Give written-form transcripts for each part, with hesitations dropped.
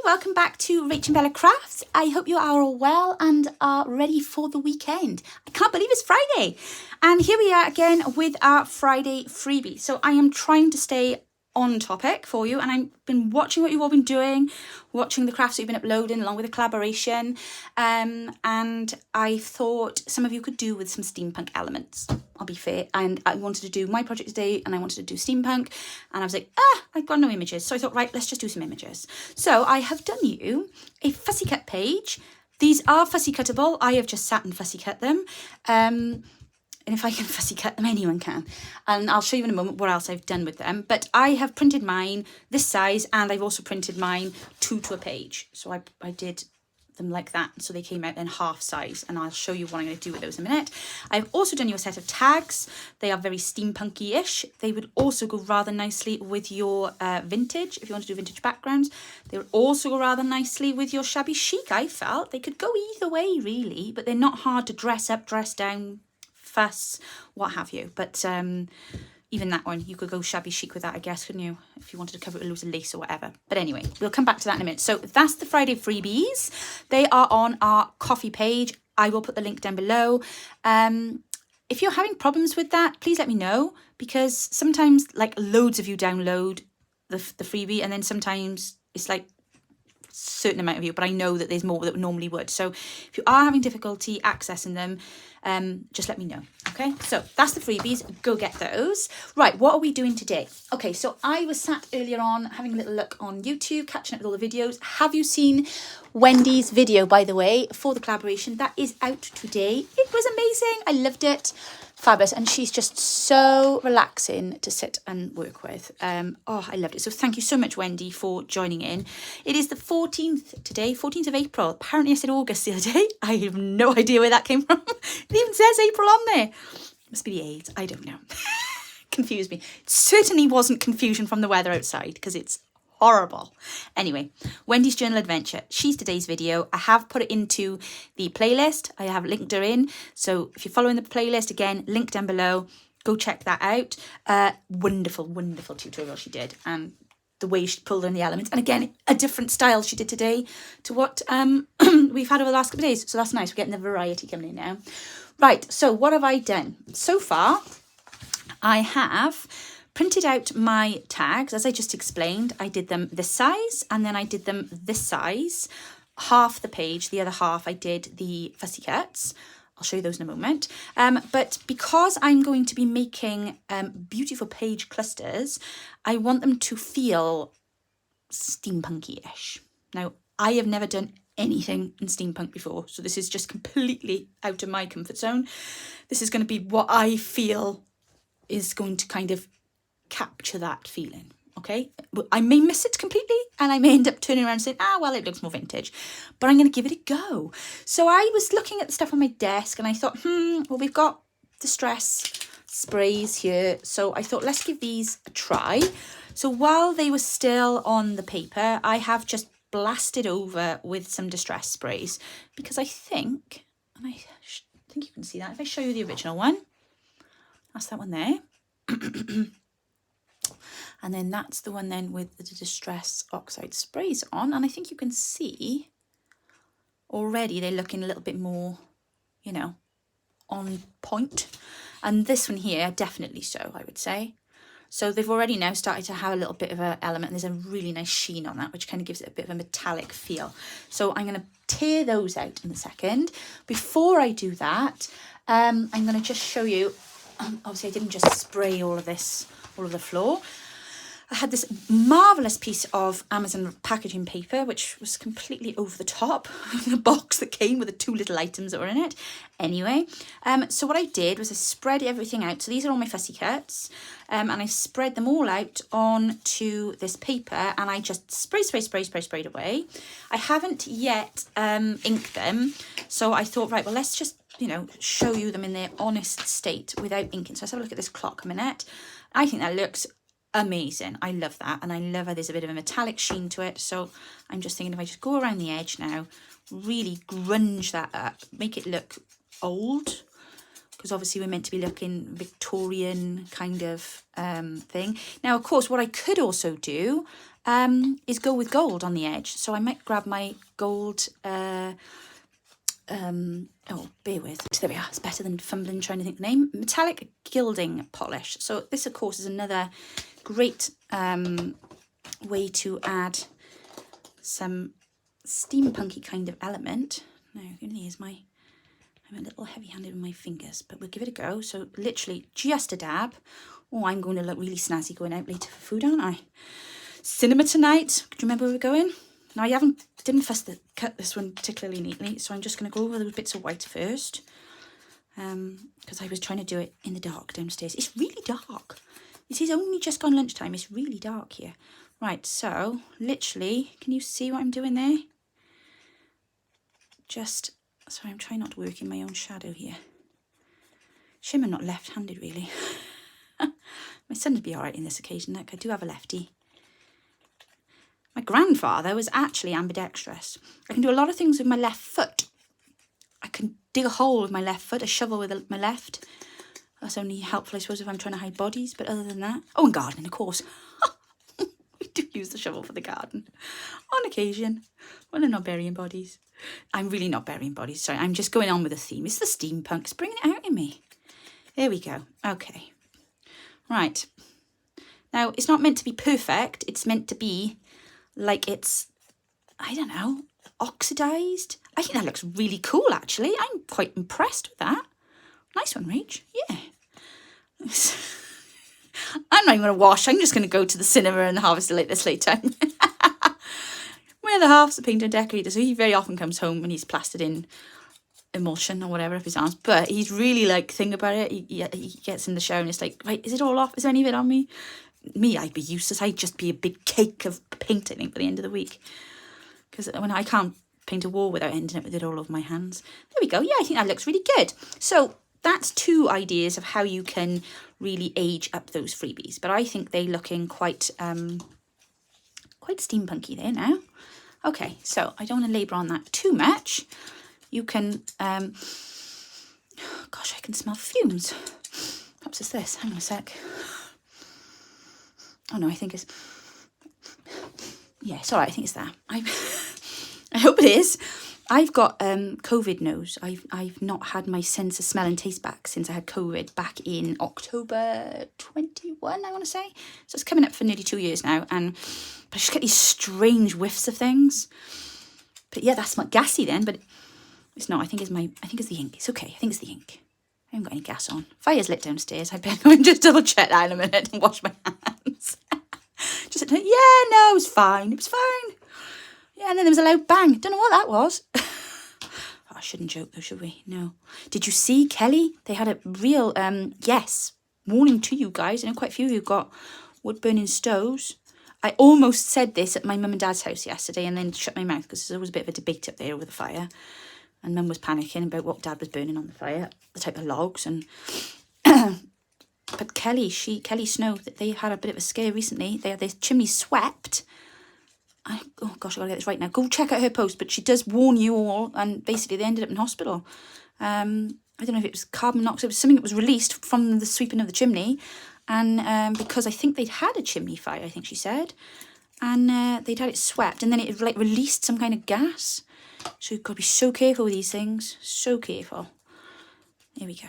welcome back to RachandBella Crafts. I hope you are all well and are ready for the weekend. I can't believe it's Friday. And here we are again with our Friday freebie. So I am trying to stay on topic for you, and I've been watching what you've all been doing, watching the crafts you've been uploading along with the collaboration, and I thought some of you could do with some steampunk elements. I'll be fair, and I wanted to do my project today and I wanted to do steampunk, and I was like, I've got no images, so I thought, right, let's just do some images. So I have done you a fussy cut page. These are fussy cuttable. I have just sat and fussy cut them. And if I can fussy cut them, anyone can. And I'll show you in a moment what else I've done with them. But I have printed mine this size, and I've also printed mine 2 to a page. So I did them like that. So they came out in half size, and I'll show you what I'm going to do with those in a minute. I've also done you a set of tags. They are very steampunky-ish. They would also go rather nicely with your vintage, if you want to do vintage backgrounds. They would also go rather nicely with your shabby chic, I felt. They could go either way, really, but they're not hard to dress up, dress down, fuss, what have you. But even that one, you could go shabby chic with that, I guess, couldn't you, if you wanted to cover it with loads of lace or whatever. But anyway, we'll come back to that in a minute. So that's the Friday freebies. They are on our coffee page. I will put the link down below. If you're having problems with that, please let me know, because sometimes like loads of you download the freebie, and then sometimes it's like certain amount of you, but I know that there's more that normally would. So if you are having difficulty accessing them, just let me know. Okay, so that's the freebies. Go get those. Right, what are we doing today? Okay, so I was sat earlier on having a little look on YouTube, catching up with all the videos. Have you seen Wendy's video, by the way, for the collaboration? That is out today. It was amazing. I loved it. Fabulous. And she's just so relaxing to sit and work with. Oh, I loved it. So thank you so much, Wendy, for joining in. It is the 14th today, 14th of April. Apparently I said August the other day. I have no idea where that came from. It even says April on there. Must be the AIDS. I don't know. Confused me. It certainly wasn't confusion from the weather outside, because it's horrible. Anyway, Wendy's Journal Adventure. She's today's video. I have put it into the playlist. I have linked her in. So if you're following the playlist, again, link down below. Go check that out. Wonderful, wonderful tutorial she did. And the way she pulled in the elements. And again, a different style she did today to what we've had over the last couple of days. So that's nice. We're getting the variety coming in now. Right, so what have I done? So far, I have printed out my tags. As I just explained, I did them this size, and then I did them this size, half the page. The other half I did the fussy cuts. I'll show you those in a moment. But because I'm going to be making beautiful page clusters, I want them to feel steampunky-ish. Now, I have never done anything in steampunk before, so this is just completely out of my comfort zone. This is going to be what I feel is going to kind of capture that feeling. Okay, I may miss it completely, and I may end up turning around and saying, well, it looks more vintage, but I'm going to give it a go. So I was looking at the stuff on my desk, and I thought, well, we've got distress sprays here, so I thought, let's give these a try. So while they were still on the paper, I have just blasted over with some distress sprays, because I think, and I think you can see that if I show you the original one. That's that one there. And then that's the one then with the distress oxide sprays on. And I think you can see already they're looking a little bit more, you know, on point. And this one here, definitely so, I would say. So they've already now started to have a little bit of an element. And there's a really nice sheen on that, which kind of gives it a bit of a metallic feel. So I'm going to tear those out in a second. Before I do that, I'm going to just show you, obviously I didn't just spray all of this, all of the floor. I had this marvellous piece of Amazon packaging paper, which was completely over the top of the box that came with the 2 little items that were in it. Anyway, so what I did was I spread everything out. So these are all my fussy cuts, and I spread them all out onto this paper, and I just sprayed away. I haven't yet inked them, so I thought, right, well, let's just, you know, show you them in their honest state without inking. So let's have a look at this clock a minute. I think that looks amazing. I love that, and I love how there's a bit of a metallic sheen to it. So I'm just thinking, if I just go around the edge now, really grunge that up, make it look old, because obviously we're meant to be looking Victorian kind of thing. Now, of course, what I could also do, is go with gold on the edge. So I might grab my gold, oh, bear with. There we are. It's better than fumbling trying to think the name. Metallic gilding polish. So this, of course, is another great way to add some steampunky kind of element. Now, here's I'm a little heavy-handed with my fingers, but we'll give it a go. So literally just a dab. Oh, I'm going to look really snazzy going out later for food, aren't I? Cinema tonight. Do you remember where we're going? Now, I didn't cut this one particularly neatly, so I'm just going to go over those bits of white first. Because I was trying to do it in the dark downstairs. It's really dark. This is only just gone lunchtime. It's really dark here. Right, so literally, can you see what I'm doing there? Just, sorry, I'm trying not to work in my own shadow here. Shame I'm not left-handed, really. My son would be all right in this occasion. Look, I do have a lefty. My grandfather was actually ambidextrous. I can do a lot of things with my left foot. I can dig a hole with my left foot, a shovel with my left. That's only helpful, I suppose, if I'm trying to hide bodies. But other than that... Oh, and gardening, of course. We do use the shovel for the garden. On occasion. When I'm not burying bodies. I'm really not burying bodies. Sorry, I'm just going on with the theme. It's the steampunk. It's bringing it out in me. There we go. Okay. Right. Now, it's not meant to be perfect. It's meant to be like it's, I don't know, oxidized. I think that looks really cool, actually. I'm quite impressed with that. Nice one, Rach. Yeah. I'm not even going to wash. I'm just going to go to the cinema and harvest it like this later. My other half's a painter and decorator, so he very often comes home when he's plastered in emulsion or whatever up his arms. But he's really like, think about it. He gets in the shower and it's like, right, is it all off? Is there any of it on me? Me, I'd be useless. I'd just be a big cake of paint, I think, by the end of the week. Because when I can't paint a wall without ending up with it all over my hands. There we go. Yeah, I think that looks really good. So that's two ideas of how you can really age up those freebies. But I think they're looking quite steampunky there now. Okay, so I don't want to labour on that too much. You can, gosh, I can smell fumes. Perhaps it's this. Hang on a sec. Oh no, I think it's, yeah, it's all right. I think it's that. I hope it is. I've got COVID nose. I've not had my sense of smell and taste back since I had COVID back in October 21, I want to say. So it's coming up for nearly 2 years now, and but I just get these strange whiffs of things. But yeah, that's not gassy then, but it's not. I think it's the ink. It's okay. I think it's the ink. I haven't got any gas on. Fire's lit downstairs. I better go and just double check that in a minute and wash my hands. Just yeah, no, it was fine. It was fine. Yeah, and then there was a loud bang. Don't know what that was. Oh, I shouldn't joke though, should we? No. Did you see Kelly? They had a real, yes, warning to you guys. I know quite a few of you got wood burning stoves. I almost said this at my mum and dad's house yesterday and then shut my mouth because there was a bit of a debate up there over the fire. And mum was panicking about what dad was burning on the fire, the type of logs. And but Kelly Snow, they had a bit of a scare recently. They had their chimney swept. Oh gosh, I gotta get this right now. Go check out her post, but she does warn you all. And basically, they ended up in hospital. I don't know if it was carbon monoxide. It was something that was released from the sweeping of the chimney, and because I think they'd had a chimney fire, I think she said, and they'd had it swept, and then it like released some kind of gas. So you've got to be so careful with these things. So careful. There we go.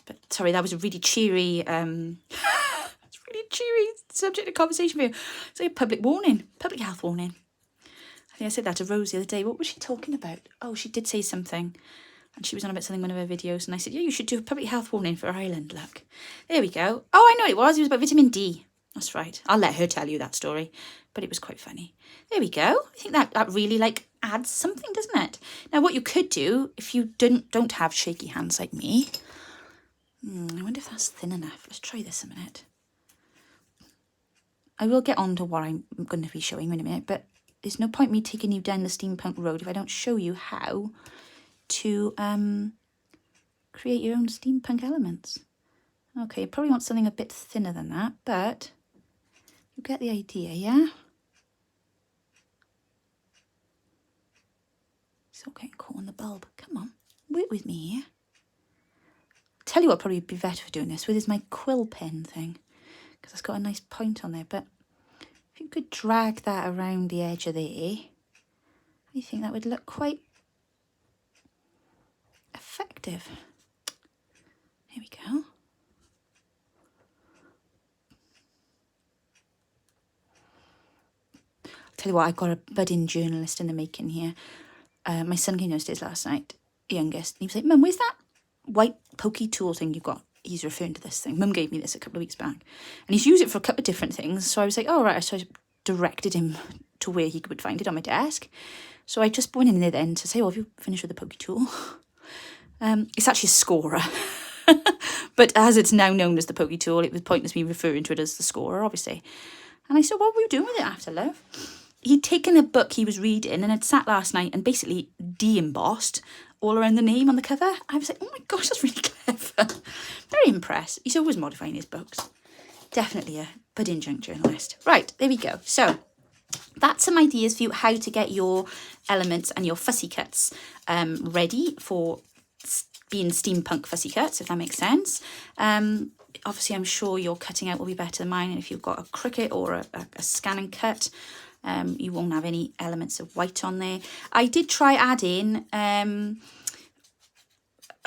But sorry, that was a really cheery, it's really cheery subject of conversation for you. It's like a public warning, public health warning. I think I said that to Rose the other day. What was she talking about? Oh, she did say something. And she was on about something in one of her videos. And I said, yeah, you should do a public health warning for Ireland. Look. There we go. Oh, I know what it was. It was about vitamin D. That's right. I'll let her tell you that story. But it was quite funny. There we go. I think that really like adds something, doesn't it? Now, what you could do if you don't have shaky hands like me. I wonder if that's thin enough. Let's try this a minute. I will get on to what I'm going to be showing you in a minute. But there's no point me taking you down the steampunk road if I don't show you how to create your own steampunk elements. Okay, you probably want something a bit thinner than that, but you get the idea, yeah? It's all getting caught on the bulb. Come on, work with me here. Tell you what probably would be better for doing this with is my quill pen thing, because it's got a nice point on there, but If you could drag that around the edge of there, I think that would look quite effective. Here we go. Tell you what, I've got a budding journalist in the making here. My son came downstairs last night, youngest, and he was like, Mum, where's that white pokey tool thing you've got? He's referring to this thing. Mum gave me this a couple of weeks back. And he's used it for a couple of different things. So I was like, oh, right. So I directed him to where he would find it on my desk. So I just went in there then to say, oh, have you finished with the pokey tool? It's actually a scorer. But as it's now known as the pokey tool, it was pointless me referring to it as the scorer, obviously. And I said, what were you doing with it after, love? He'd taken a book he was reading and had sat last night and basically de-embossed all around the name on the cover. I was like, oh my gosh, that's really clever. Very impressed. He's always modifying his books. Definitely a budding junk journalist. Right, there we go. So that's some ideas for you how to get your elements and your fussy cuts ready for being steampunk fussy cuts, if that makes sense. Obviously, I'm sure your cutting out will be better than mine. And if you've got a Cricut or a scan and cut, you won't have any elements of white on there. I did try adding a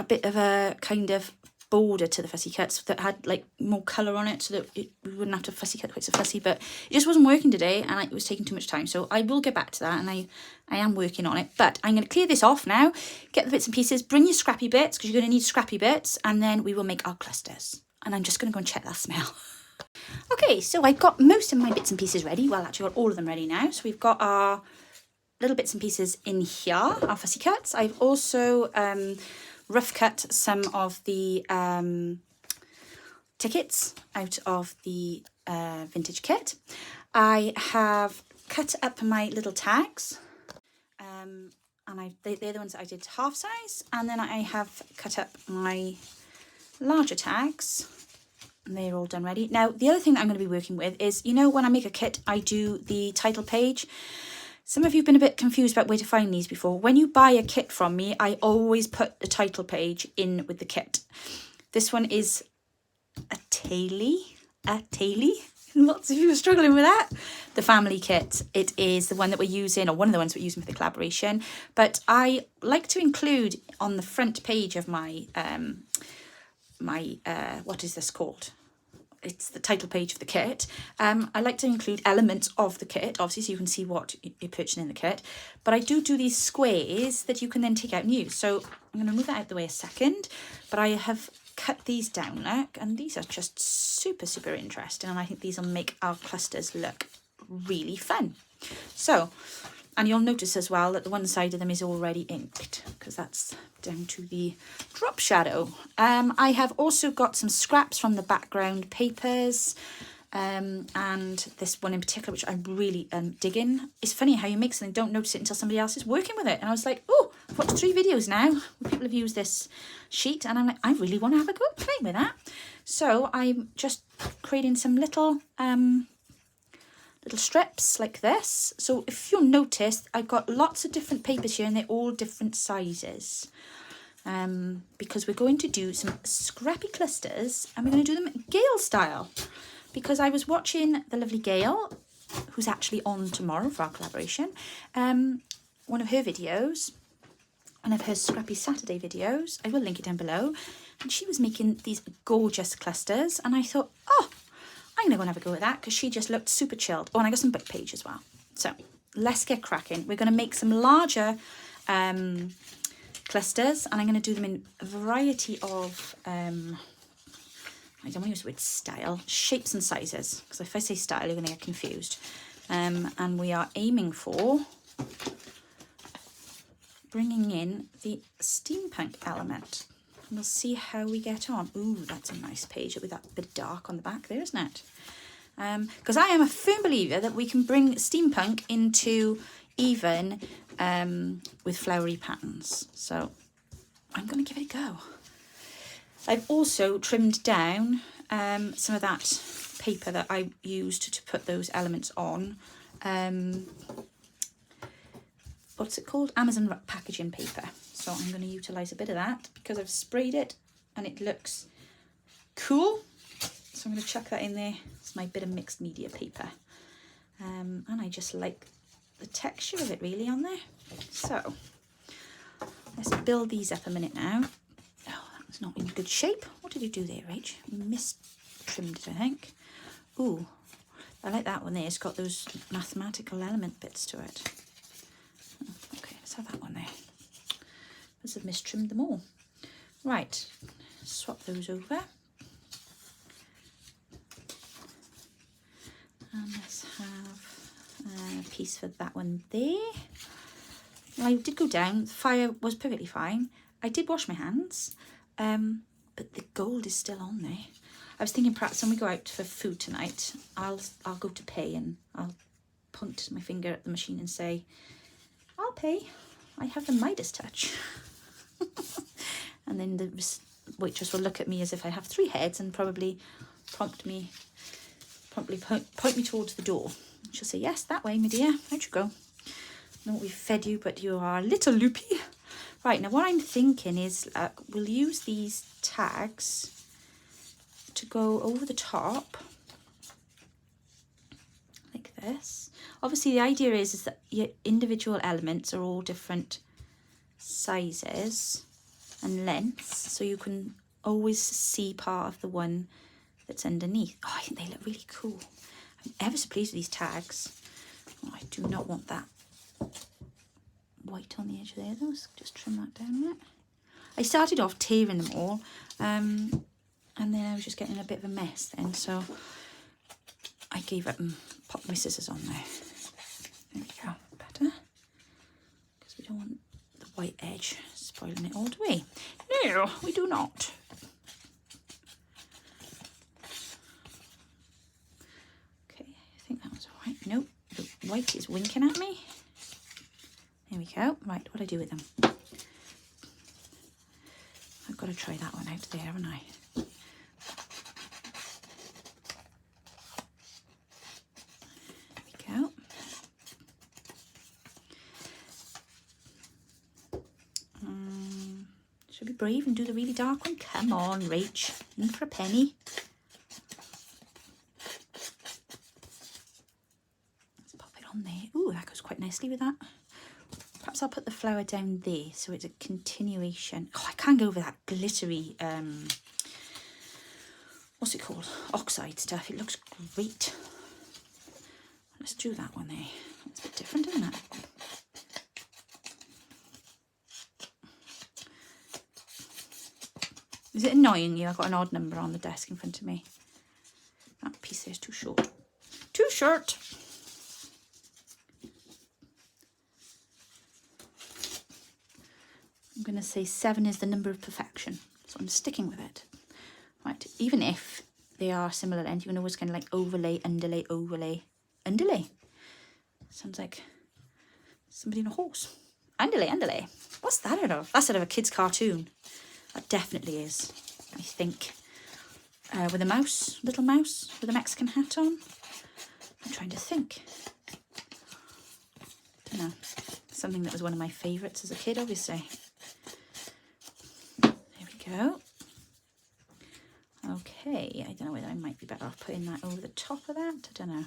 bit of a kind of border to the fussy cuts that had like more colour on it, so that we wouldn't have to fussy cut quite so fussy, but it just wasn't working today and it was taking too much time. So I will get back to that, and I am working on it. But I'm going to clear this off now, get the bits and pieces, bring your scrappy bits, because you're going to need scrappy bits, and then we will make our clusters. And I'm just going to go and check that smell. Okay, so I've got most of my bits and pieces ready. Well, actually, I've got all of them ready now. So we've got our little bits and pieces in here, our fussy cuts. I've also rough cut some of the tickets out of the vintage kit. I have cut up my little tags, and they're the ones that I did half size. And then I have cut up my larger tags. And they're all done ready. Now, the other thing that I'm going to be working with is, you know, when I make a kit, I do the title page. Some of you have been a bit confused about where to find these before. When you buy a kit from me, I always put the title page in with the kit. This one is a tailie. Lots of you are struggling with that. The family kit. It is the one that we're using, or one of the ones we're using for the collaboration. But I like to include on the front page of my, what is this called? It's the title page of the kit. I like to include elements of the kit, obviously, so you can see what you're purchasing in the kit. But I do these squares that you can then take out and use. So I'm going to move that out of the way a second. But I have cut these down, look, and these are just super, super interesting. And I think these will make our clusters look really fun. So, and you'll notice as well that the one side of them is already inked, because that's down to the drop shadow. I have also got some scraps from the background papers, and this one in particular, which I really am digging. It's funny how you make something, don't notice it until somebody else is working with it. And I was like, oh, I've watched 3 videos now where people have used this sheet, and I'm like, I really want to have a go play with that. So I'm just creating some little strips like this. So if you'll notice, I've got lots of different papers here, and they're all different sizes, because we're going to do some scrappy clusters, and we're going to do them Gail style, because I was watching the lovely Gail, who's actually on tomorrow for our collaboration, one of her videos, one of her Scrappy Saturday videos. I will link it down below, and she was making these gorgeous clusters, and I thought, oh, I'm going to go and have a go at that, because she just looked super chilled. Oh, and I got some book page as well. So let's get cracking. We're going to make some larger clusters, and I'm going to do them in a variety of, I don't want to use the word style, shapes and sizes, because if I say style, you're going to get confused. And we are aiming for bringing in the steampunk element. And we'll see how we get on. Ooh, that's a nice page with that bit dark on the back there, isn't it? Because I am a firm believer that we can bring steampunk into even with flowery patterns. So I'm going to give it a go. I've also trimmed down some of that paper that I used to put those elements on. What's it called? Amazon packaging paper. So I'm going to utilise a bit of that because I've sprayed it and it looks cool. So I'm going to chuck that in there. It's my bit of mixed media paper. and I just like the texture of it really on there. So let's build these up a minute now. Oh, that's not in good shape. What did you do there, Rach? You mistrimmed it, I think. Ooh, I like that one there. It's got those mathematical element bits to it. Okay, let's have that one there. Must have mistrimmed them all. Right, swap those over. And let's have a piece for that one there. I did go down. The fire was perfectly fine. I did wash my hands, but the gold is still on there. I was thinking perhaps when we go out for food tonight, I'll go to pay and I'll point my finger at the machine and say, I'll pay. I have the Midas touch. And then the waitress will look at me as if I have 3 heads and probably point me towards the door. She'll say, yes, that way, my dear. Out you go. I know we've fed you, but you are a little loopy. Right, now what I'm thinking is we'll use these tags to go over the top like this. Obviously the idea is that your individual elements are all different sizes and lengths, so you can always see part of the one that's underneath. Oh, I think they look really cool. I'm ever so pleased with these tags. Oh, I do not want that white on the edge there though, so just trim that down a bit. I started off tearing them all, and then I was just getting a bit of a mess then, so I gave up and popped my scissors on there. There we go, better, because we don't want the white edge spoiling it all, do we? No, we do not. Okay, I think that was all right. Nope, the white is winking at me. There we go. Right, what do I do with them? I've got to try that one out there, haven't I? There we go. Should we be brave and do the really dark one? Come on, Rach. In for a penny. Let's pop it on there. Ooh, that goes quite nicely with that. Perhaps I'll put the flower down there so it's a continuation. Oh, I can't go over that glittery, what's it called? Oxide stuff. It looks great. Let's do that one there. It's a bit different, isn't it? Is it annoying you? I've got an odd number on the desk in front of me. That piece there is too short. Too short! I'm going to say 7 is the number of perfection. So I'm sticking with it. Right, even if they are similar length, you can always kind of like overlay, underlay, overlay, underlay. Sounds like somebody on a horse. Underlay, underlay. What's that out of? That's out of a kid's cartoon. That definitely is, I think. With a mouse, little mouse with a Mexican hat on. I'm trying to think. I don't know. Something that was one of my favourites as a kid, obviously. There we go. Okay, I don't know whether I might be better off putting that over the top of that. I don't know.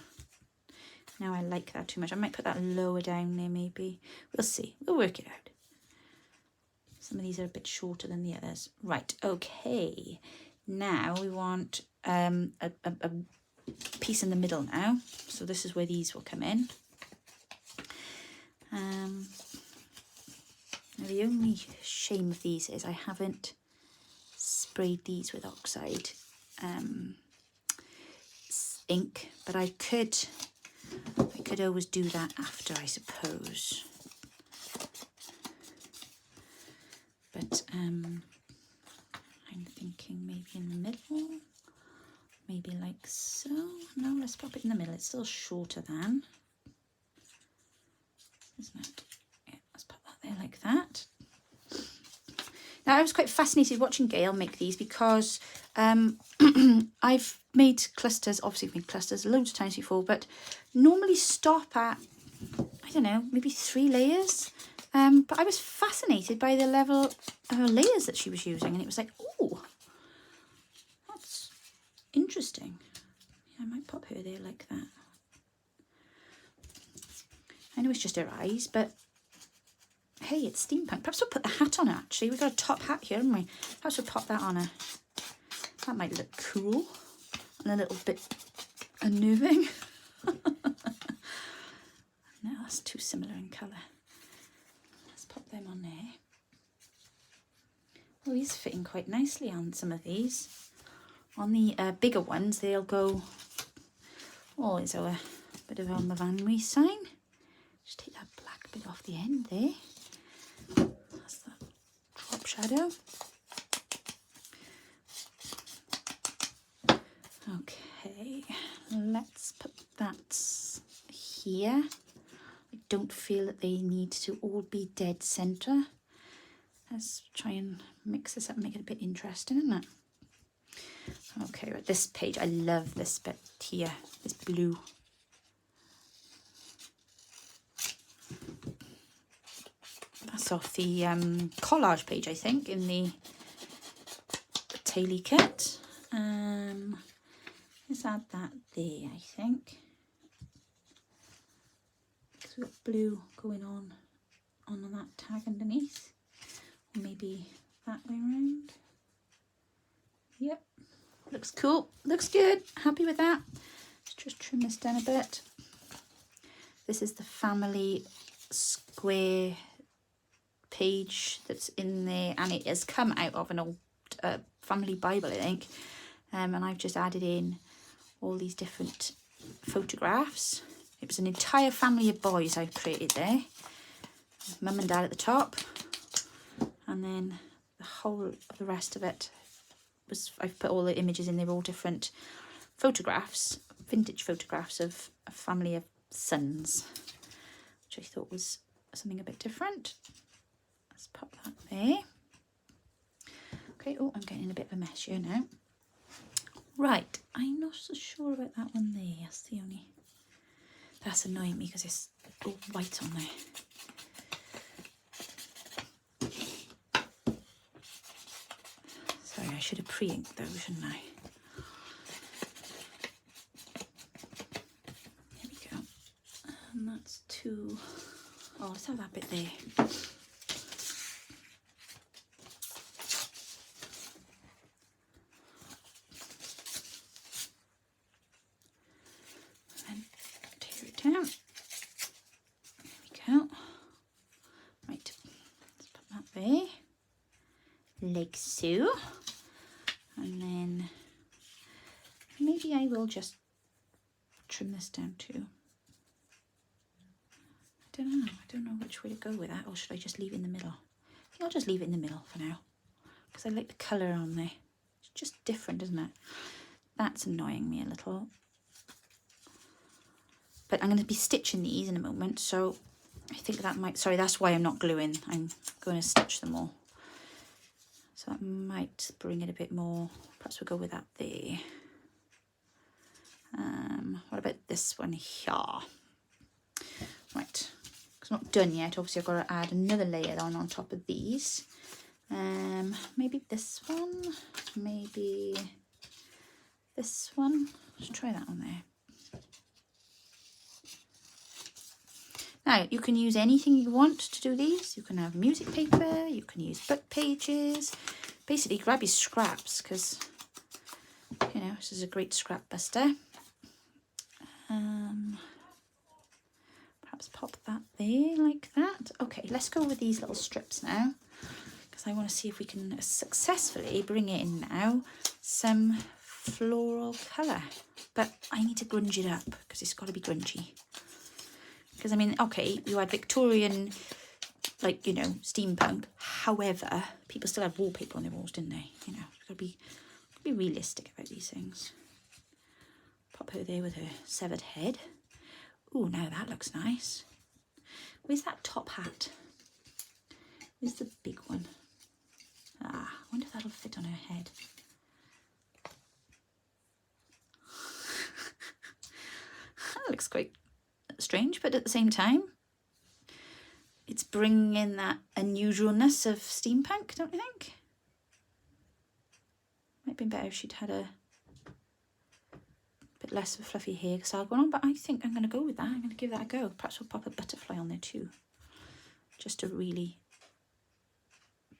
Now I like that too much. I might put that lower down there maybe. We'll see. We'll work it out. Some of these are a bit shorter than the others. Right, okay. Now we want a piece in the middle now. So this is where these will come in. Now the only shame of these is I haven't sprayed these with oxide ink, but I could always do that after, I suppose. But I'm thinking maybe in the middle, maybe like so. No, let's pop it in the middle. It's still shorter than, isn't it? Yeah, let's pop that there like that. Now, I was quite fascinated watching Gail make these because I've made clusters, obviously I've made clusters loads of times before, but normally stop at, I don't know, maybe 3 layers. But I was fascinated by the level of layers that she was using, and it was like, oh, that's interesting. Yeah, I might pop her there like that. I know it's just her eyes, but hey, it's steampunk. Perhaps we'll put the hat on her, actually. We've got a top hat here, haven't we? Perhaps we'll pop that on her. That might look cool and a little bit unnerving. No, that's too similar in colour. Let's pop them on there. Well, these are fitting quite nicely on some of these. On the bigger ones, they'll go... Oh, is our bit of on the Van Wee sign. Just take that black bit off the end there. That's the drop shadow. Okay, let's put that here. I don't feel that they need to all be dead centre. Let's try and mix this up and make it a bit interesting, isn't it? Okay, right, this page, I love this bit here, this blue. That's off the collage page, I think, in the Taily kit. Let's add that there, I think. Because we've got blue going on that tag underneath. Or maybe that way around. Yep, looks cool, looks good, happy with that. Let's just trim this down a bit. This is the family square page that's in there, and it has come out of an old family Bible, I think. And I've just added in all these different photographs. It was an entire family of boys I created there. Mum and Dad at the top, and then the whole of the rest of it was, I've put all the images in. They're all different photographs, vintage photographs of a family of sons, which I thought was something a bit different. Let's pop that there. Okay, oh, I'm getting in a bit of a mess here now. Right, I'm not so sure about that one there. That's the only... That's annoying me because it's all white on there. Sorry, I should have pre-inked those, shouldn't I? There we go. And that's two... Oh, let's have that bit there. Down. There we go. Right, let's put that there, like so. And then maybe I will just trim this down too. I don't know which way to go with that, or should I just leave it in the middle? I think I'll just leave it in the middle for now, because I like the colour on there. It's just different, isn't it? That's annoying me a little. But I'm going to be stitching these in a moment, so I think that might... Sorry, that's why I'm not gluing. I'm going to stitch them all. So that might bring it a bit more. Perhaps we'll go with that there. What about this one here? Right, it's not done yet. Obviously, I've got to add another layer on top of these. Maybe this one. Maybe this one. Let's try that one there. Now, you can use anything you want to do these. You can have music paper, you can use book pages. Basically, grab your scraps, because, you know, this is a great scrap buster. Perhaps pop that there, like that. Okay, let's go with these little strips now, because I want to see if we can successfully bring in now some floral colour. But I need to grunge it up, because it's got to be grungy. Because, I mean, okay, you had Victorian, like, you know, steampunk. However, people still had wallpaper on their walls, didn't they? You know, you've got to be realistic about these things. Pop her there with her severed head. Ooh, now that looks nice. Where's that top hat? Where's the big one? Ah, I wonder if that'll fit on her head. That looks quite strange, but at the same time, it's bringing in that unusualness of steampunk, don't you think? Might be better if she'd had a bit less of a fluffy hair style going on, but I think I'm going to go with that. I'm going to give that a go. Perhaps we'll pop a butterfly on there too, just to really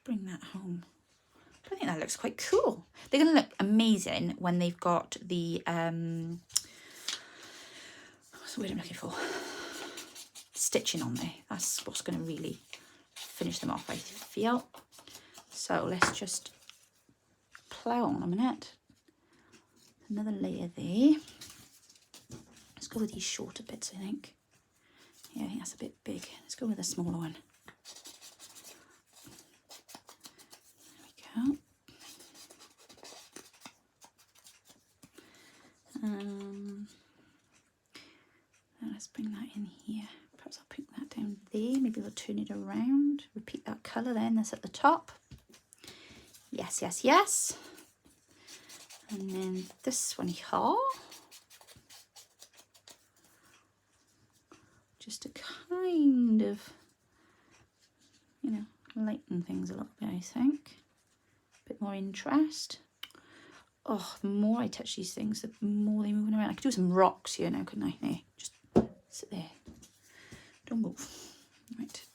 bring that home. But I think that looks quite cool. They're going to look amazing when they've got the, what's the word I'm looking for? Stitching on there. That's what's going to really finish them off, I feel. So let's just plow on a minute. Another layer there. Let's go with these shorter bits, I think. Yeah, I think that's a bit big. Let's go with a smaller one. There we go. Let's bring that in here. Perhaps I'll put that down there. Maybe we'll turn it around. Repeat that colour then. That's at the top. Yes, yes, yes. And then this one here. Just to kind of, you know, lighten things a little bit, I think. A bit more interest. Oh, the more I touch these things, the more they're moving around. I could do some rocks here now, couldn't I? There, just sit there. Don't move. Right.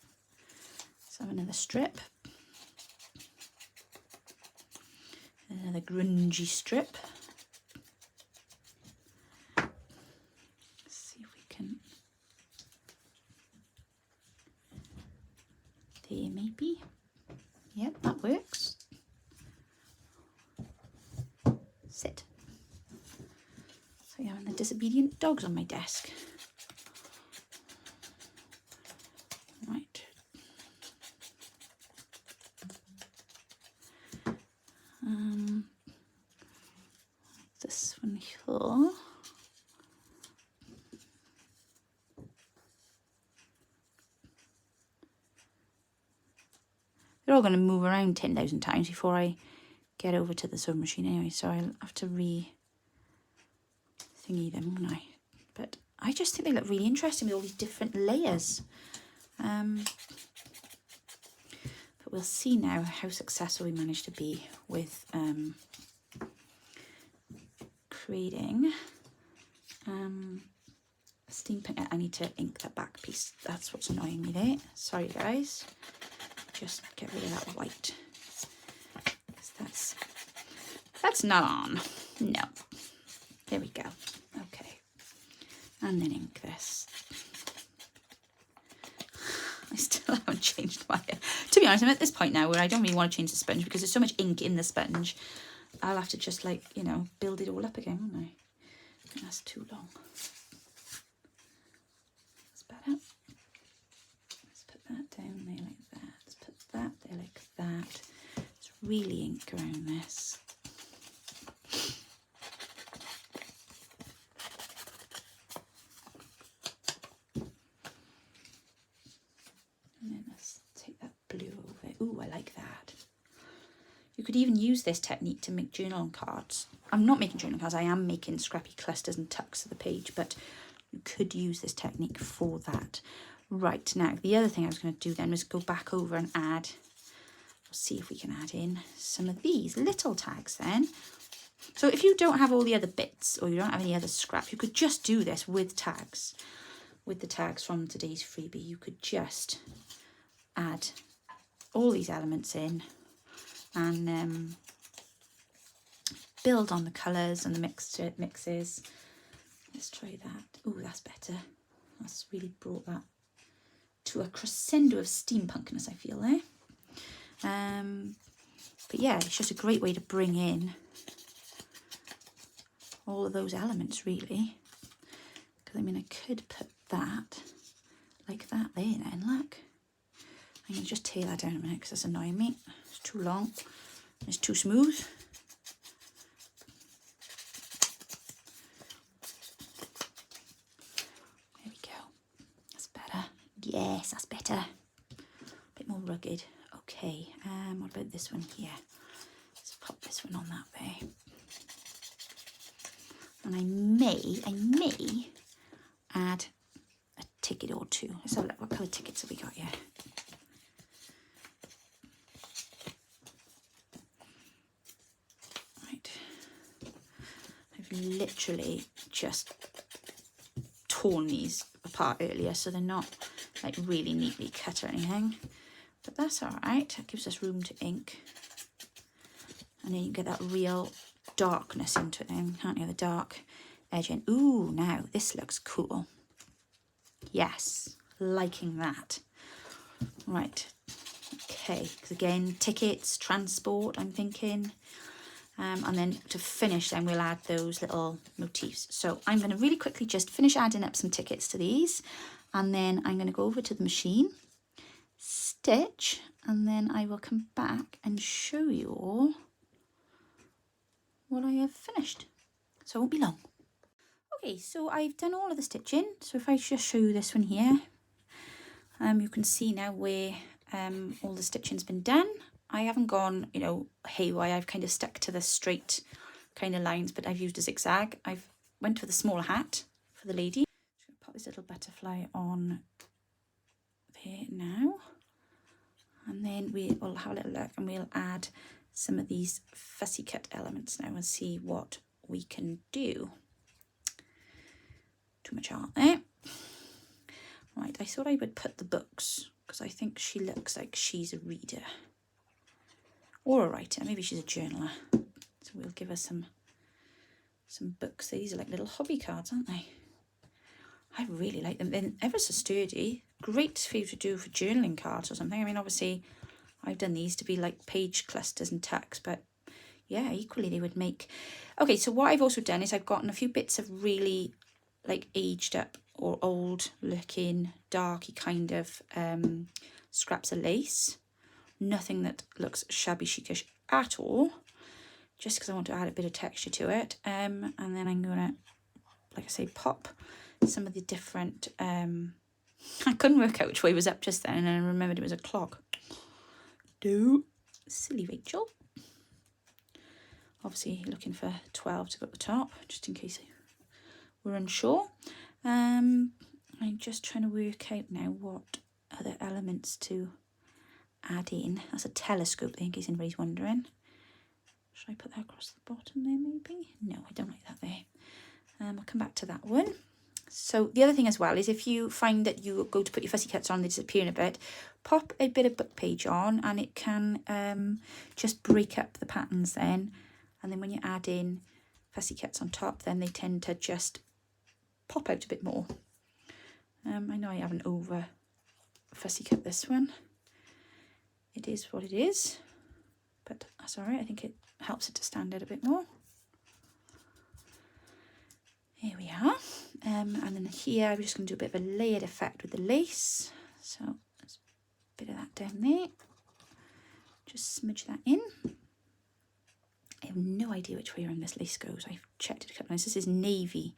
Let's have another strip. Another grungy strip. Let's see if we can. There maybe. Yep, that works. Sit. So yeah, and the disobedient dog's on my desk. Right. This one here. They're all going to move around 10,000 times before I get over to the sewing machine anyway, so I'll have to re-thingy them, won't I? But I just think they look really interesting with all these different layers. But we'll see now how successful we manage to be with creating steampunk. I need to ink that back piece. That's what's annoying me there. Sorry guys. Just get rid of that white. That's not on. No. There we go. Okay. And then ink this. I still haven't changed my... To be honest, I'm at this point now where I don't really want to change the sponge because there's so much ink in the sponge. I'll have to just, like, you know, build it all up again, won't I? That's too long. That's better. Let's put that down there like that. Let's put that there like that. Let's really ink around this. And then let's take that blue over. Ooh, I like that. You could even use this technique to make journal cards. I'm not making journal cards, I am making scrappy clusters and tucks of the page, but you could use this technique for that. Right, now the other thing I was going to do then was go back over and add, we'll see if we can add in some of these little tags then. So if you don't have all the other bits or you don't have any other scrap, you could just do this with tags. With the tags from today's freebie, you could just add all these elements in and build on the colours and the mixes. Let's try that. Oh, that's better. That's really brought that to a crescendo of steampunkness, I feel there. But yeah, it's just a great way to bring in all of those elements, really. Because I mean, I could put that like that there then, look. I'm going to just tear that down a minute because it's annoying me. It's too long. It's too smooth. There we go. That's better. Yes, that's better. A bit more rugged. Okay, what about this one here? Let's pop this one on that way. And I may add a ticket or two. Let's have a look. What colour tickets have we got here? I've literally just torn these apart earlier, so they're not like really neatly cut or anything, but that's all right. It gives us room to ink, and then you get that real darkness into it then, can't you? The dark edging. Ooh, now this looks cool. Yes, liking that. Right, okay, because again, tickets, transport, I'm thinking. And then to finish, then we'll add those little motifs. So I'm going to really quickly just finish adding up some tickets to these, and then I'm going to go over to the machine, stitch, and then I will come back and show you all what I have finished. So it won't be long. Okay, so I've done all of the stitching. So if I just show you this one here, you can see now where all the stitching's been done. I haven't gone, you know, haywire. I've kind of stuck to the straight kind of lines, but I've used a zigzag. I've went for the smaller hat for the lady. Just gonna pop this little butterfly on there now, and then we will have a little look, and we'll add some of these fussy cut elements now and see what we can do. Too much art there. Right, I thought I would put the books because I think she looks like she's a reader. Or a writer, maybe she's a journaler. So we'll give her some books. These are like little hobby cards, aren't they? I really like them. They're ever so sturdy. Great for you to do for journaling cards or something. I mean, obviously, I've done these to be like page clusters and tucks, but yeah, equally they would make. Okay, so what I've also done is I've gotten a few bits of really like aged up or old looking, darky kind of scraps of lace. Nothing that looks shabby chicish at all, just because I want to add a bit of texture to it. And then I'm gonna, like I say, pop some of the different, I couldn't work out which way was up just then, and then I remembered it was a clock. Silly Rachel. Obviously looking for 12 to go at the top, just in case we're unsure. I'm just trying to work out now what other elements to add in. That's a telescope there, in case anybody's wondering. Should I put that across the bottom there maybe? No, I don't like that there. I'll come back to that one. So the other thing as well is if you find that you go to put your fussy cuts on, they disappear in a bit, pop a bit of book page on, and it can just break up the patterns then. And then when you add in fussy cuts on top, then they tend to just pop out a bit more. I know I haven't over fussy cut this one. It is what it is, but that's all right. I think it helps it to stand out a bit more. Here we are. And then here, I'm just going to do a bit of a layered effect with the lace. So there's a bit of that down there. Just smudge that in. I have no idea which way around this lace goes. I've checked it a couple of times. This is navy,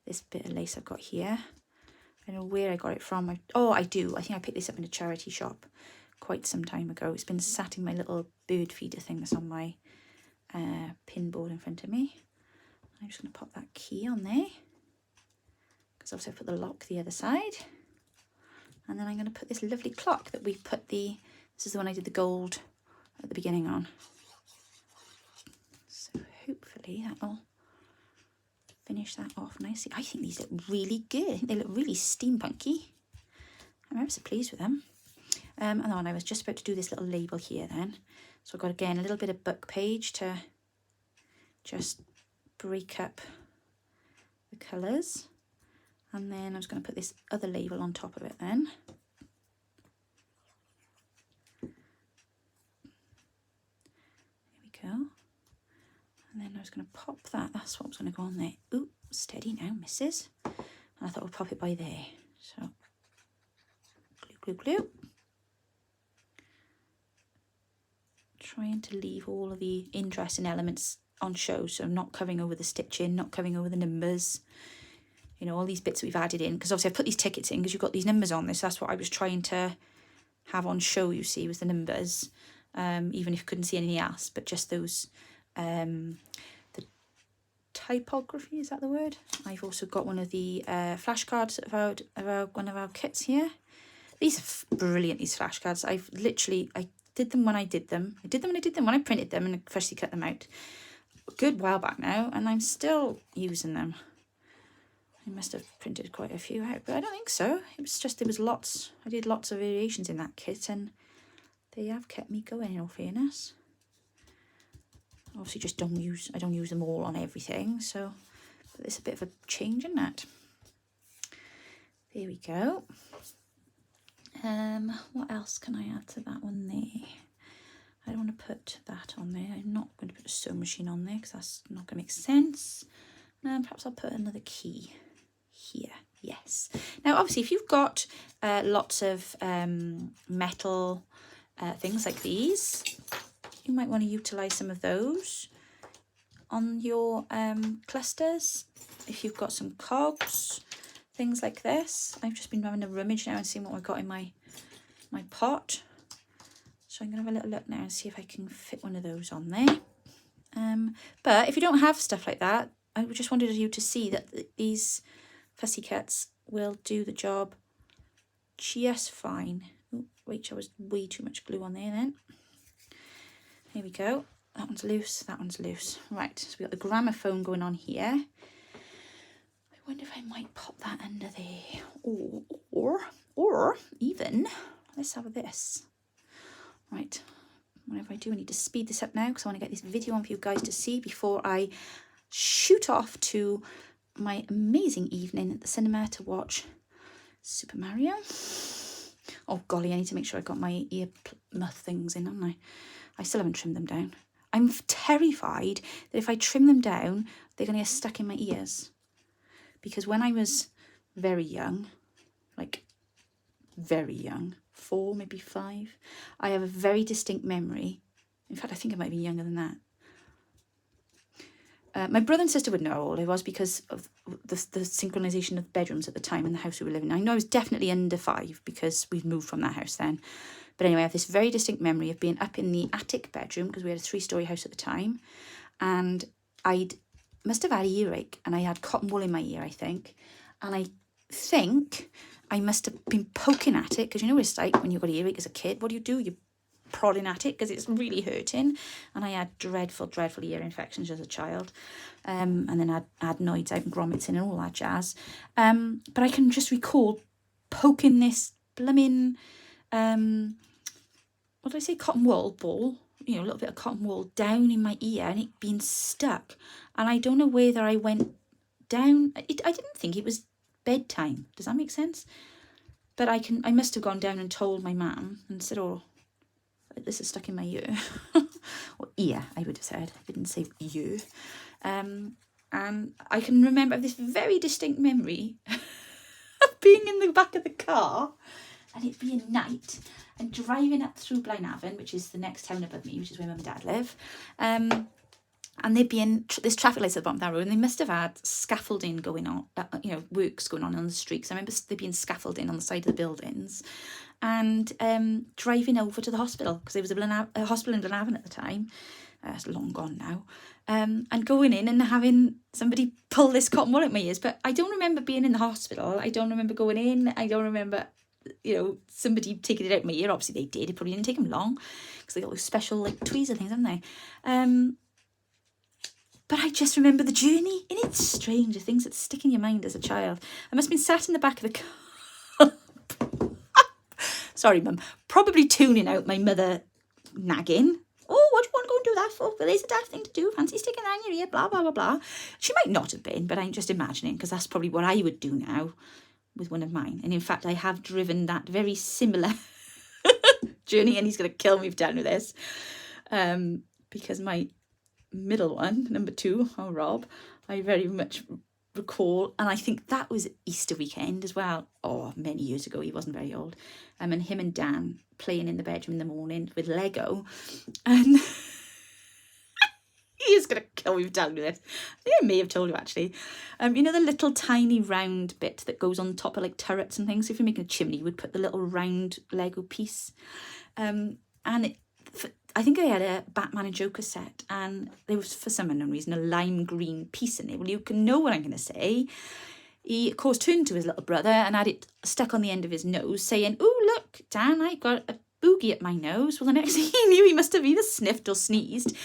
this bit of lace I've got here. I don't know where I got it from. I do. I think I picked this up in a charity shop quite some time ago. It's been sat in my little bird feeder thing that's on my pin board in front of me. I'm just going to pop that key on there, because obviously I put the lock the other side. And then I'm going to put this lovely clock that we put this is the one I did the gold at the beginning on. So hopefully that'll finish that off nicely. I think these look really good. I think they look really steampunky. I'm ever so pleased with them. And then I was just about to do this little label here then. So I've got, again, a little bit of book page to just break up the colours. And then I'm just going to put this other label on top of it then. There we go. And then I was going to pop that. That's what was going to go on there. Ooh, steady now, missus. And I thought we'd pop it by there. So, glue, glue, glue. Trying to leave all of the interesting elements on show, so I'm not covering over the stitching, not covering over the numbers, you know, all these bits that we've added in, because obviously I've put these tickets in because you've got these numbers on this. That's what I was trying to have on show, you see, was the numbers, even if you couldn't see anything else, but just those, the typography, is that the word? I've also got one of the flashcards of one of our kits here. These are brilliant, these flashcards. I did them when I did them. I did them when I printed them and I freshly cut them out. a good while back now, and I'm still using them. I must have printed quite a few out, but I don't think so. It was just, there was lots, I did lots of variations in that kit, and they have kept me going, in all fairness. Obviously I don't use them all on everything, so it's a bit of a change in that. There we go. What else can I add to that one there? I don't want to put that on there. I'm not going to put a sewing machine on there because that's not going to make sense. Perhaps I'll put another key here. Yes. Now, obviously, if you've got lots of metal things like these, you might want to utilise some of those on your clusters. If you've got some cogs, things like this. I've just been having a rummage now and seeing what I've got in my pot. So I'm going to have a little look now and see if I can fit one of those on there. But if you don't have stuff like that, I just wanted you to see that these fussy cuts will do the job just fine. Oh, wait, there was way too much glue on there then. Here we go. That one's loose, that one's loose. Right, so we've got the gramophone going on here. I wonder if I might pop that under there. Or even, let's have this. Right, whatever I do, I need to speed this up now because I want to get this video on for you guys to see before I shoot off to my amazing evening at the cinema to watch Super Mario. Oh golly, I need to make sure I got my ear muff things in, haven't I? I still haven't trimmed them down. I'm terrified that if I trim them down, they're going to get stuck in my ears. Because when I was very young, like very young, 4, maybe 5, I have a very distinct memory. In fact, I think I might be younger than that. My brother and sister would know how old I was because of the synchronization of bedrooms at the time in the house we were living in. I know I was definitely under 5 because we'd moved from that house then. But anyway, I have this very distinct memory of being up in the attic bedroom because we had a 3-story house at the time. And must have had an earache and I had cotton wool in my ear, I think. And I think I must have been poking at it because you know what it's like when you've got an earache as a kid. What do? You're prodding at it because it's really hurting. And I had dreadful, dreadful ear infections as a child. And then I had adenoids out and grommets in and all that jazz. But I can just recall poking this blooming, what did I say, cotton wool ball, you know, a little bit of cotton wool down in my ear and it being stuck. And I don't know whether I went down, I didn't think it was bedtime. Does that make sense? But I must have gone down and told my mum and said, oh, this is stuck in my ear. Or ear, I would have said. I didn't say you. And I can remember this very distinct memory of being in the back of the car and it being night and driving up through Blaenavon, which is the next town above me, which is where mum and dad live. And there'd be this traffic lights at the bottom of that road, and they must have had scaffolding going on, you know, works going on the streets. I remember there being scaffolding on the side of the buildings, and driving over to the hospital because there was a hospital in Blaenavon at the time. It's long gone now. And going in and having somebody pull this cotton wool at my ears. But I don't remember being in the hospital. I don't remember going in. I don't remember, you know, somebody taking it out of my ear. Obviously they did. It probably didn't take them long because they got those special like tweezer things, haven't they? But I just remember the journey, and it's strange, the things that stick in your mind as a child. I must have been sat in the back of the car. Sorry, Mum. Probably tuning out my mother nagging. Oh, what do you want to go and do that for? Well, there's a daft thing to do. Fancy sticking that in your ear, blah, blah, blah, blah. She might not have been, but I'm just imagining, because that's probably what I would do now with one of mine. And in fact, I have driven that very similar journey, and he's going to kill me for telling you this. Because my middle one, number 2, oh Rob, I very much recall, and I think that was Easter weekend as well, many years ago. He wasn't very old, and him and Dan playing in the bedroom in the morning with Lego, and he is gonna kill me for telling you this. I think I may have told you actually. You know the little tiny round bit that goes on top of like turrets and things. So if you're making a chimney, you would put the little round Lego piece, and I think I had a Batman and Joker set, and there was, for some unknown reason, a lime green piece in there. Well, you can know what I'm going to say. He, of course, turned to his little brother and had it stuck on the end of his nose, saying, "Oh, look, Dan, I got a boogie at my nose." Well, the next thing he knew, he must have either sniffed or sneezed,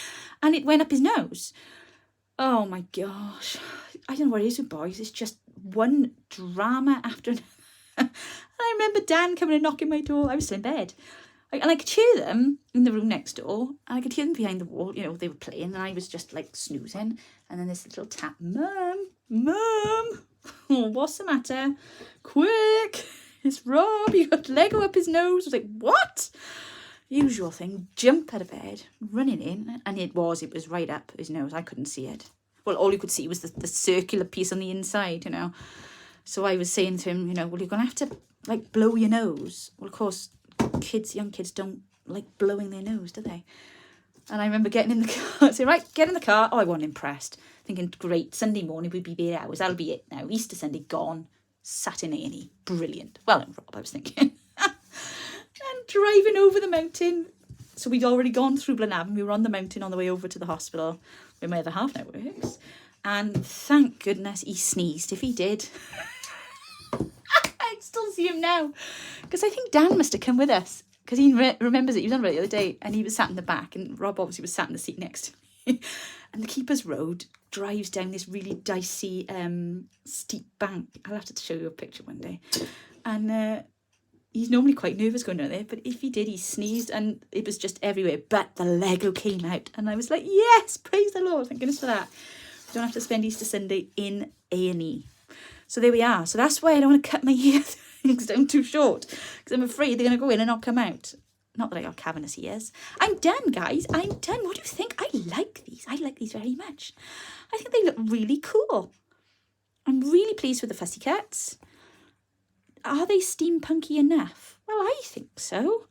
and it went up his nose. Oh my gosh. I don't know what it is with boys. It's just one drama after another. And I remember Dan coming and knocking my door. I was still in bed. And I could hear them in the room next door. And I could hear them behind the wall. You know, they were playing. And I was just like snoozing. And then this little tap. Mum. Mum. Oh, what's the matter? Quick. It's Rob. He got Lego up his nose. I was like, what? Usual thing. Jump out of bed. Running in. And it was right up his nose. I couldn't see it. Well, all you could see was the circular piece on the inside, you know. So I was saying to him, you know, well, you're going to have to, like, blow your nose. Well, of course, young kids don't like blowing their nose, do they? And I remember getting in the car, saying, right, get in the car. Oh, I wasn't impressed. Thinking, great, Sunday morning, we'd be there hours. That'll be it now. Easter Sunday, gone. Sat in A&E. Brilliant. Well, Rob, I was thinking. And driving over the mountain. So we'd already gone through Blenavon. We were on the mountain on the way over to the hospital where my other half now works. And thank goodness he sneezed. If he did, I still see him now. Because I think Dan must have come with us. Because he remembers it. He was on the other day. And he was sat in the back. And Rob obviously was sat in the seat next to me. And the Keeper's Road drives down this really dicey, steep bank. I'll have to show you a picture one day. And he's normally quite nervous going down there, but if he did, he sneezed and it was just everywhere. But the Lego came out and I was like, yes, praise the Lord. Thank goodness for that. We don't have to spend Easter Sunday in A&E. So there we are. So that's why I don't want to cut my hair things down too short, because I'm afraid they're going to go in and not come out. Not that I got cavernous ears. I'm done, guys. I'm done. What do you think? I like these. I like these very much. I think they look really cool. I'm really pleased with the fussy cuts. Are they steampunky enough? Well, I think so.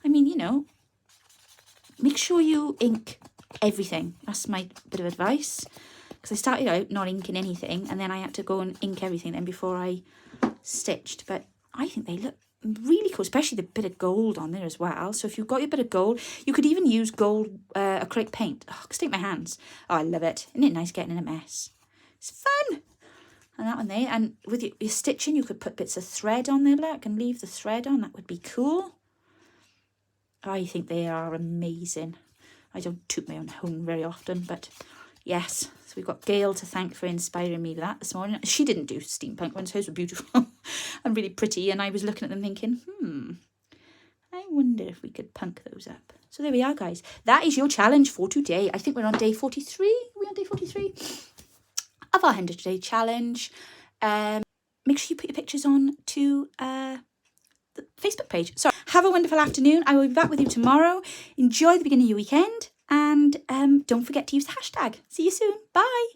I mean, you know, make sure you ink everything. That's my bit of advice. Because I started out not inking anything, and then I had to go and ink everything then before I stitched. But I think they look really cool, especially the bit of gold on there as well. So if you've got your bit of gold, you could even use gold acrylic paint. Oh, I can stick my hands. Oh, I love it. Isn't it nice getting in a mess? It's fun. And that one there. And with your stitching, you could put bits of thread on there, look, and leave the thread on. That would be cool. I think they are amazing. I don't toot my own horn very often, but yes. So we've got Gail to thank for inspiring me with that this morning. She didn't do steampunk ones. Hers were beautiful and really pretty. And I was looking at them thinking, I wonder if we could punk those up. So there we are, guys. That is your challenge for today. I think we're on day 43. Are we on day 43? Of our 100-day challenge. Make sure you put your pictures on to the Facebook page. So have a wonderful afternoon. I will be back with you tomorrow. Enjoy the beginning of your weekend. And don't forget to use the hashtag. See you soon. Bye.